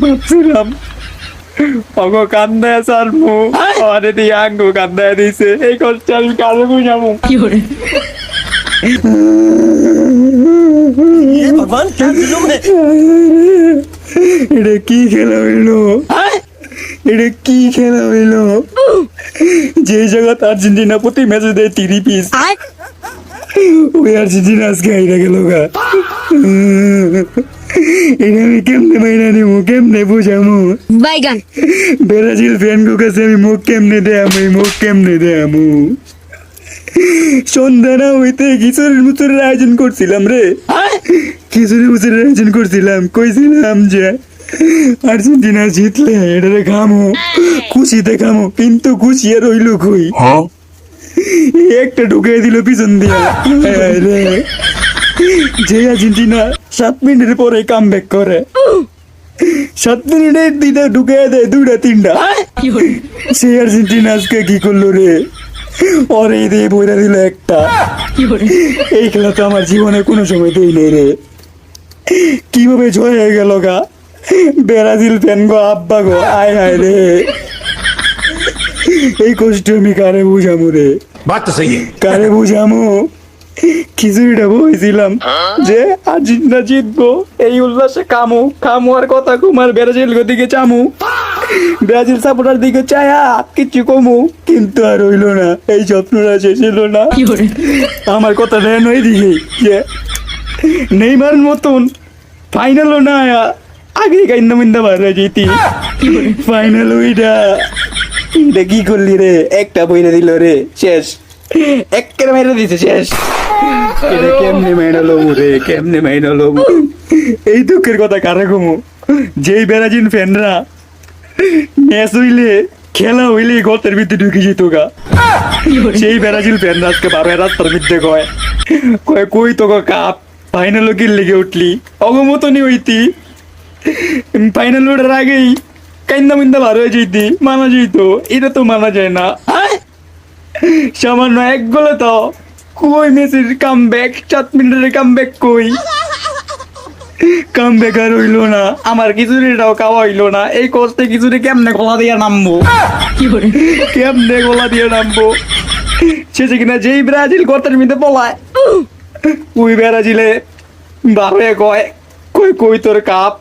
ভাবছিলাম অগো কান্দায় সারমু অরে দিয়ে আঙ্গু কান্দায় দিছে এই কষ্ট আমি কারে বুঝামু ये भगवान क्या जुलूम है। এটা কি খেলা হইলো এটা কি খেলা হইলো যে জায়গা আর্জেন্টিনা প্রতি ম্যাচে দেয় 3 পিস ওই আর্জেন্টিনা আজকে হাইরা গেল গা এটা আমি কেমনে মাইনা নিবো কেমনে বুঝামু বাইগান ব্রাজিল ফ্যান গো কাছে আমি মুখ কেমনে দেয়ামু এই মুখ কেমনে দেয়ামু সন্ধ্যা না হইতে খিচুড়ির মুচুরের আয়োজন করছিলাম রে খিচুড়ি মুচুরের আয়োজন করছিলাম কইছিলাম যে আর্জেন্টিনা জিতলে এটারে খামো খুশিতে খামো কিন্তু খুশি আর হইল কই একটা ঢুকিয়ে দিল পিছন দিয়া রে যে আর্জেন্টিনা 7 মিনিটের পরে কাম ব্যাক করে 7 মিনিটের দিদা ঢুকিয়ে দেয় 2টা 3টা সেই আর্জেন্টিনা আজকে কি করলো রে ওরে দিয়ে বইরা দিল একটা এই খেলা তো আমার জীবনে কোনো সময় দেই নেই রে কিভাবে জয় হয়ে গেল গা ব্রাজিল ফ্যান গো আব্বা গো আয় হায় রে এই কষ্ট আমি কারে বুঝামু রে बात तो सही है। কারে বুঝামু খিচুড়িটা বইছিলাম যে আর্জেন্টিনা জিতবো এই উল্লাসে কামু খামু আর কথা কুমার ব্রাজিল দিকে চামু ব্রাজিল সাপোর্টার দিকে চায়া কিছু কমু কিন্তু আর হইলো না এই স্বপ্নটা শেষ হলো না আমার কথা রেন হয়ে দিকে যে নেইমার মতন ফাইনালও না আগে কাইন্দা মিন্দা বার হয়ে যেতি ফাইনাল ওইটা এটা কি করলি রে একটা বইরে দিল রে শেষ একের মেরে দিছে শেষ এটা কেমনে মেনে লবু রে কেমনে মেনে লবু এই দুঃখের কথা কারে কমু যেই ব্রাজিল ফ্যানরা ম্যাচ হইলে খেলা হইলে গর্তের ভিতরে ঢুকে যেত গা সেই ব্রাজিল ফ্যানরা আজকে ভাবে রাস্তার মধ্যে কয় কয় কই তো কাপ ফাইনাল কি লেগে উঠলি অগমতনই হইতি ফাইনাল ওঠার আগেই কাইন্দা মিন্দা বার হয়ে যেতি মানা যেত এটা তো মানা যায় না সামান্য এক গোলে তো কই মেসির কাম ব্যাক 7 মিনিটের কাম ব্যাক কই কাম ব্যাক আর হইলো না আমার খিচুড়িটাও খাওয়া হইলো না এই কষ্টে খিচুড়ি কেমনে গলা দিয়ে নামবো কেমনে গলা দিয়ে নামবো শেষে কিনা যেই ব্রাজিল গর্তের মধ্যে পলায় ওই ব্রাজিলে বার হয়ে কয় কই কই তোর কাপ